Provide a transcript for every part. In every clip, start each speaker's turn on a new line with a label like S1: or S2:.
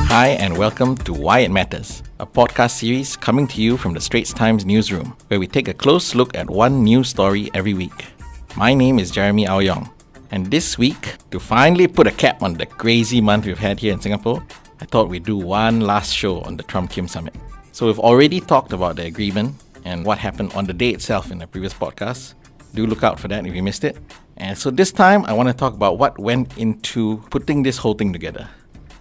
S1: Hi and welcome to Why It Matters, a podcast series coming to you from the Straits Times newsroom, where we take a close look at one news story every week. My name is Jeremy Au Yong, and this week, to finally put a cap on the crazy month we've had here in Singapore, I thought we'd do one last show on the Trump-Kim summit. So we've already talked about the agreement and what happened on the day itself in the previous podcast. Do look out for that if you missed it. And so this time, I want to talk about what went into putting this whole thing together.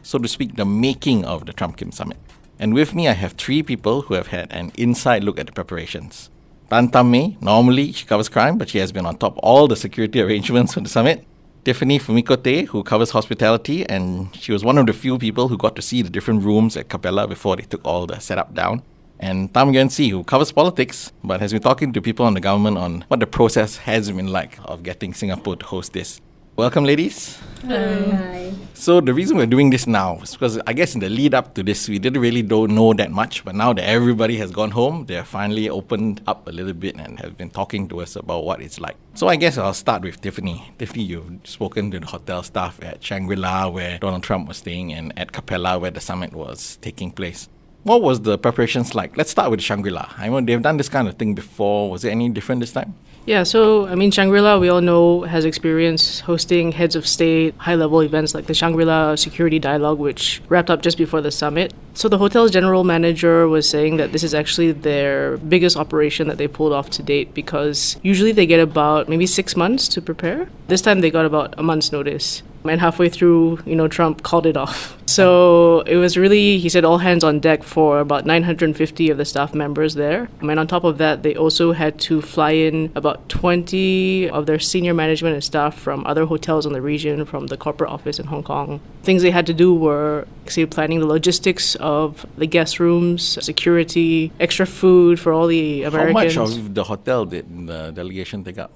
S1: So to speak, the making of the Trump-Kim summit. And with me, I have three people who have had an inside look at the preparations. Tan Tam Mei, normally she covers crime, but she has been on top of all the security arrangements for the summit. Tiffany Fumiko Tay, who covers hospitality, and she was one of the few people who got to see the different rooms at Capella before they took all the setup down. And Tam Yuen Si, who covers politics, but has been talking to people on the government on what the process has been like of getting Singapore to host this. Welcome, ladies.
S2: Hi.
S1: So the reason we're doing this now is because I guess in the lead up to this, we don't know that much. But now that everybody has gone home, they're finally opened up a little bit and have been talking to us about what it's like. So I guess I'll start with Tiffany. Tiffany, you've spoken to the hotel staff at Shangri-La where Donald Trump was staying and at Capella where the summit was taking place. What was the preparations like? Let's start with Shangri-La. I know they've done this kind of thing before. Was it any different this time?
S2: Yeah, so, Shangri-La, we all know, has experience hosting heads of state, high-level events like the Shangri-La Security Dialogue, which wrapped up just before the summit. So the hotel's general manager was saying that this is actually their biggest operation that they pulled off to date because usually they get about maybe 6 months to prepare. This time they got about a month's notice. And halfway through, Trump called it off. So it was really, he said, all hands on deck for about 950 of the staff members there. And on top of that, they also had to fly in about 20 of their senior management and staff from other hotels in the region, from the corporate office in Hong Kong. Things they had to do were planning the logistics of the guest rooms, security, extra food for all the Americans.
S1: How much of the hotel did the delegation take up?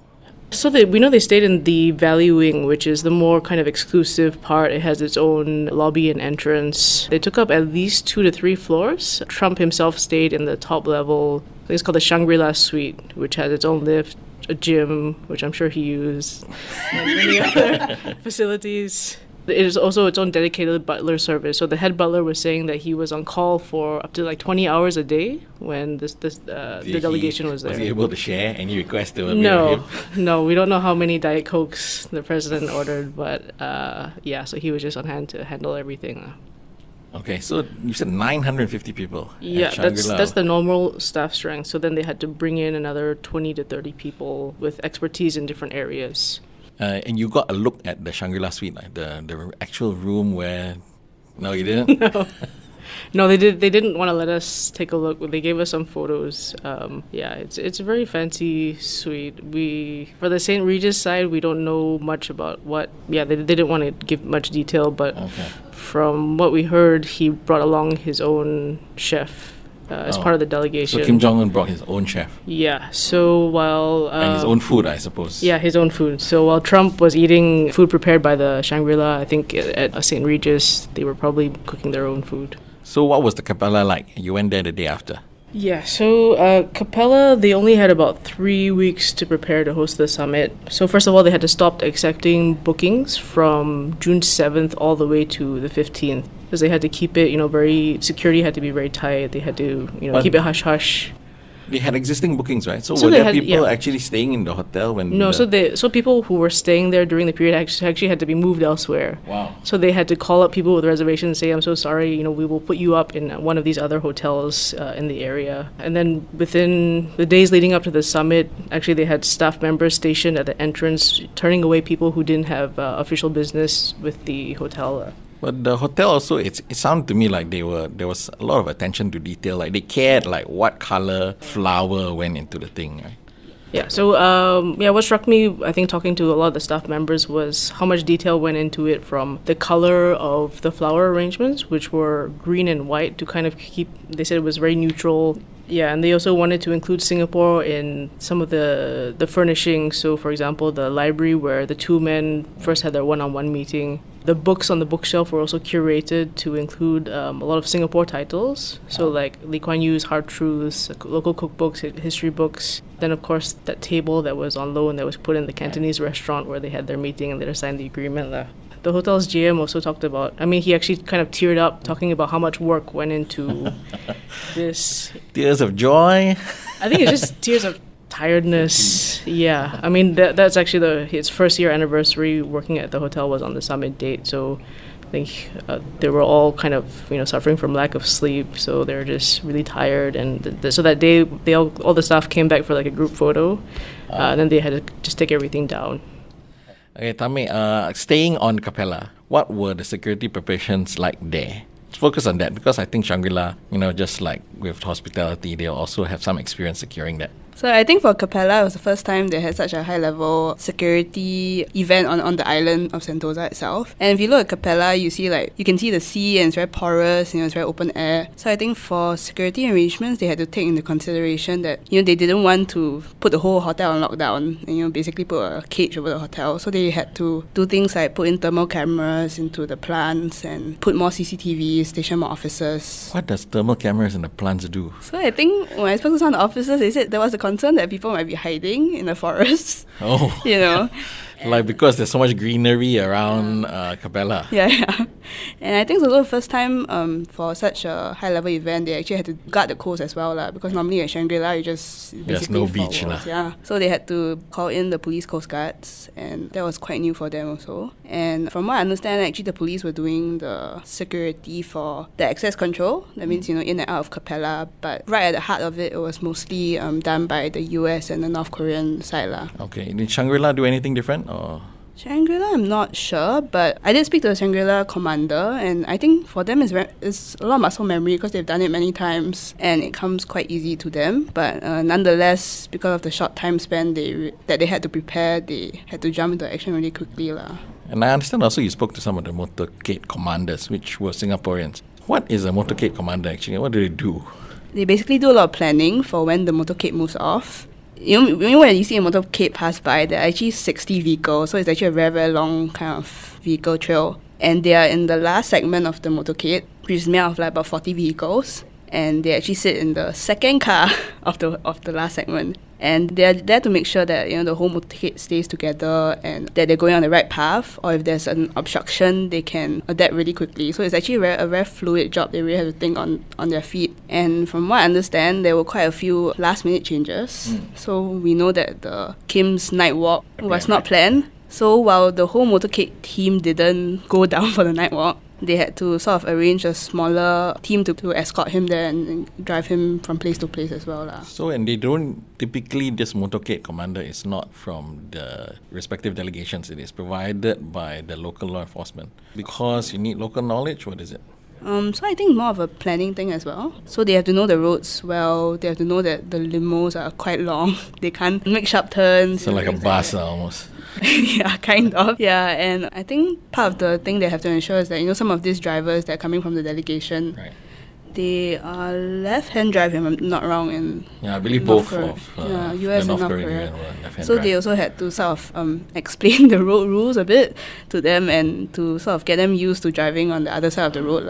S2: So we know they stayed in the Valley Wing, which is the more kind of exclusive part. It has its own lobby and entrance. They took up at least 2 to 3 floors. Trump himself stayed in the top level. I think it's called the Shangri-La Suite, which has its own lift, a gym, which I'm sure he used, and many other facilities. It is also its own dedicated butler service. So the head butler was saying that he was on call for up to 20 hours a day when the delegation was there.
S1: Was he able to share any requests to him?
S2: No, we don't know how many Diet Cokes the president ordered, but so he was just on hand to handle everything.
S1: Okay, so you said 950 people.
S2: Yeah, that's the normal staff strength. So then they had to bring in another 20 to 30 people with expertise in different areas.
S1: And you got a look at the Shangri-La suite, like the actual room where... No, you didn't?
S2: No, they didn't want to let us take a look. They gave us some photos. It's a very fancy suite. For the St Regis side, we don't know much about what... Yeah, they didn't want to give much detail, but from what we heard, he brought along his own chef. As part of the delegation.
S1: So Kim Jong Un brought his own chef?
S2: Yeah, so while...
S1: and his own food, I suppose.
S2: Yeah, his own food. So while Trump was eating food prepared by the Shangri-La, I think at St Regis, they were probably cooking their own food.
S1: So what was the Capella like? You went there the day after.
S2: Yeah, so Capella, they only had about 3 weeks to prepare to host the summit. So first of all, they had to stop accepting bookings from June 7th all the way to the 15th. Because they had to keep it, security had to be very tight. They had to, keep it hush-hush.
S1: They had existing bookings, right? So were there people actually staying in the hotel when...
S2: No, so people who were staying there during the period actually had to be moved elsewhere.
S1: Wow.
S2: So they had to call up people with reservations and say, I'm so sorry, we will put you up in one of these other hotels in the area. And then within the days leading up to the summit, actually they had staff members stationed at the entrance, turning away people who didn't have official business with the hotel.
S1: But the hotel also, it sounded to me like there was a lot of attention to detail. Like they cared like what color flower went into the thing, right?
S2: Yeah, so what struck me, I think, talking to a lot of the staff members was how much detail went into it, from the color of the flower arrangements, which were green and white, to kind of keep, they said it was very neutral. Yeah, and they also wanted to include Singapore in some of the furnishings. So, for example, the library where the two men first had their one-on-one meeting. The books on the bookshelf were also curated to include a lot of Singapore titles. So like Lee Kuan Yew's Hard Truths, local cookbooks, history books. Then, of course, that table that was on loan that was put in the Cantonese restaurant where they had their meeting and they signed the agreement. The hotel's GM also talked about, I mean, he actually kind of teared up talking about how much work went into this.
S1: Tears of joy.
S2: I think it's just tears of tiredness. Yeah. I mean, that's actually his first year anniversary working at the hotel was on the summit date. So I think they were all kind of, suffering from lack of sleep. So they're just really tired. And so that day, all the staff came back for like a group photo. And then they had to just take everything down.
S1: Okay, Tam Mei, staying on Capella, what were the security preparations like there? Let's focus on that because I think Shangri-La, just like with hospitality, they also have some experience securing that.
S3: So I think for Capella, it was the first time they had such a high-level security event on the island of Sentosa itself. And if you look at Capella, you can see the sea and it's very porous, it's very open air. So I think for security arrangements, they had to take into consideration that, they didn't want to put the whole hotel on lockdown and, basically put a cage over the hotel. So they had to do things like put in thermal cameras into the plants and put more CCTVs, station more officers.
S1: What does thermal cameras in the plants do?
S3: So I think when I spoke to some of the officers, they said there was a concern that people might be hiding in the forest.
S1: Oh. Like because there's so much greenery around Capella.
S3: Yeah. And I think it's also the first time for such a high-level event, they actually had to guard the coast as well, because normally at Shangri-La, you just
S1: there's no beach.
S3: Yeah. So they had to call in the police coast guards, and that was quite new for them also. And from what I understand, actually the police were doing the security for the access control. That means, in and out of Capella. But right at the heart of it was mostly done by the US and the North Korean side.
S1: Okay. Did Shangri-La do anything different? Or?
S3: Shangri-La, I'm not sure, but I did speak to the Shangri-La commander, and I think for them it's a lot of muscle memory because they've done it many times and it comes quite easy to them. But nonetheless, because of the short time span that they had to prepare, they had to jump into action really quickly.
S1: And I understand also you spoke to some of the motorcade commanders, which were Singaporeans. What is a motorcade commander actually? What do they do?
S3: They basically do a lot of planning for when the motorcade moves off. When you see a motorcade pass by, there are actually 60 vehicles, so it's actually a very, very long kind of vehicle trail. And they are in the last segment of the motorcade, which is made of about 40 vehicles. And they actually sit in the second car of the last segment. And they are there to make sure that the whole motorcade stays together and that they're going on the right path. Or if there's an obstruction, they can adapt really quickly. So it's actually a very fluid job. They really have to think on their feet. And from what I understand, there were quite a few last-minute changes. So we know that the Kim's night walk was not planned. So while the whole motorcade team didn't go down for the night walk, they had to sort of arrange a smaller team to escort him there and drive him from place to place as well.
S1: So, and they don't, typically this motorcade commander is not from the respective delegations. It is provided by the local law enforcement. Because you need local knowledge, what is it?
S3: So I think more of a planning thing as well. So they have to know the roads well. They have to know that the limos are quite long. They can't make sharp turns.
S1: So like a bus almost.
S3: Yeah, kind of. Yeah, and I think part of the thing they have to ensure is that, some of these drivers that are coming from the delegation,
S1: right,
S3: they are left-hand drive, if I'm not wrong.
S1: I believe both of
S3: US
S1: the
S3: and North
S1: Korea
S3: Korea.
S1: left-hand
S3: So
S1: drive.
S3: they also had to sort of explain the road rules a bit to them and to sort of get them used to driving on the other side of the road.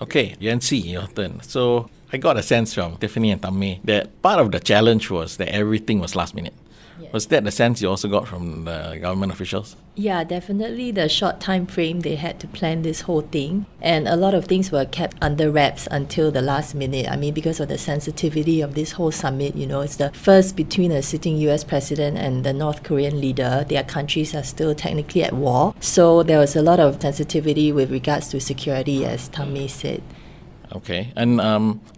S1: Okay, Yancy, your turn. So I got a sense from Tiffany and Tam Mei that part of the challenge was that everything was last minute. Yes. Was that the sense you also got from the government officials?
S4: Yeah, definitely the short time frame they had to plan this whole thing. And a lot of things were kept under wraps until the last minute. I mean, because of the sensitivity of this whole summit, it's the first between a sitting US president and the North Korean leader. Their countries are still technically at war. So there was a lot of sensitivity with regards to security, as Tam Mei said.
S1: Okay, and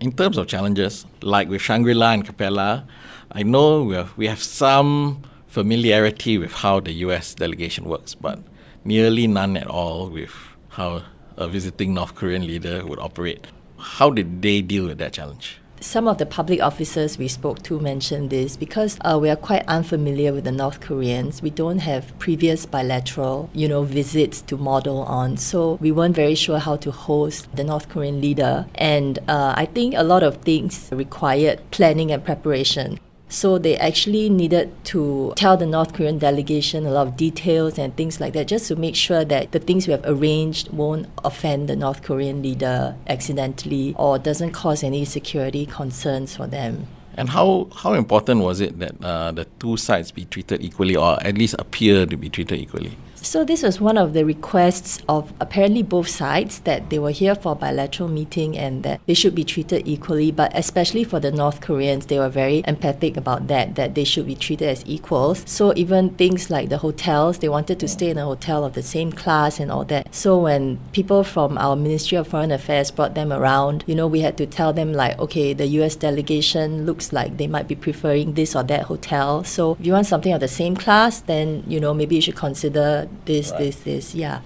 S1: in terms of challenges, like with Shangri-La and Capella, I know we have some familiarity with how the US delegation works, but nearly none at all with how a visiting North Korean leader would operate. How did they deal with that challenge?
S4: Some of the public officers we spoke to mentioned this because we are quite unfamiliar with the North Koreans. We don't have previous bilateral, visits to model on. So we weren't very sure how to host the North Korean leader. And I think a lot of things required planning and preparation. So they actually needed to tell the North Korean delegation a lot of details and things like that, just to make sure that the things we have arranged won't offend the North Korean leader accidentally or doesn't cause any security concerns for them.
S1: And how important was it that the two sides be treated equally, or at least appear to be treated equally?
S4: So this was one of the requests of apparently both sides, that they were here for a bilateral meeting and that they should be treated equally. But especially for the North Koreans, they were very empathic about that they should be treated as equals. So even things like the hotels, they wanted to stay in a hotel of the same class and all that. So when people from our Ministry of Foreign Affairs brought them around, we had to tell them like, okay, the US delegation looks like they might be preferring this or that hotel. So if you want something of the same class, then, maybe you should consider this,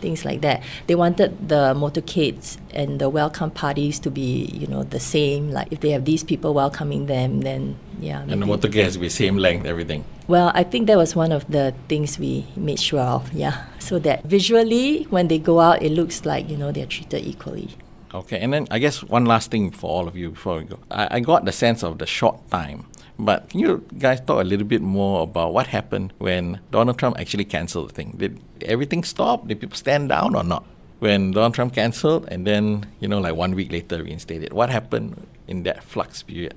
S4: things like that. They wanted the motorcades and the welcome parties to be, the same. Like if they have these people welcoming them, then
S1: and the motorcade has to be same length, everything.
S4: Well, I think that was one of the things we made sure of, so that visually when they go out, it looks like, they're treated equally.
S1: Okay, and then I guess one last thing for all of you before we go. I got the sense of the short time. But can you guys talk a little bit more about what happened when Donald Trump actually cancelled the thing? Did everything stop? Did people stand down or not? When Donald Trump cancelled and then, like 1 week later reinstated, what happened in that flux period?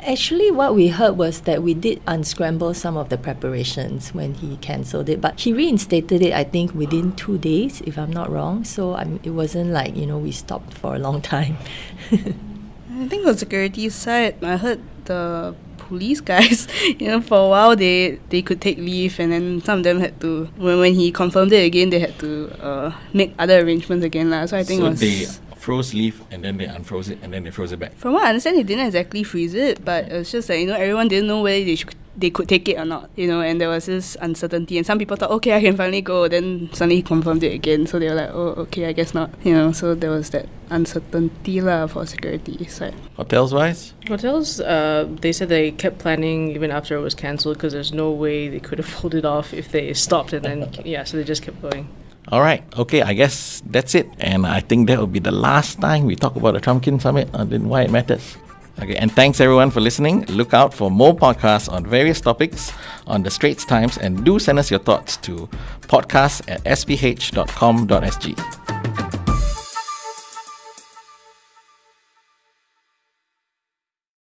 S4: Actually, what we heard was that we did unscramble some of the preparations when he cancelled it, but he reinstated it, I think, within 2 days, if I'm not wrong. So it wasn't like, we stopped for a long time.
S3: I think on the security side, I heard the police guys, for a while they could take leave, and then some of them had to, when he confirmed it again, they had to make other arrangements again. So I think
S1: they froze leave and then they unfroze it and then they froze it back.
S3: From what I understand, they didn't exactly freeze it, but it's just that, everyone didn't know whether they could take it or not, and there was this uncertainty, and some people thought, okay, I can finally go, then suddenly he confirmed it again, so they were like, oh, okay, I guess not, so there was that uncertainty for security side.
S1: Hotels wise?
S2: Hotels, they said they kept planning even after it was cancelled because there's no way they could have pulled it off if they stopped, and then, so they just kept going.
S1: All right. Okay, I guess that's it. And I think that will be the last time we talk about the Trump-Kim Summit and why it matters. Okay, and thanks everyone for listening. Look out for more podcasts on various topics on the Straits Times, and do send us your thoughts to podcast@sph.com.sg.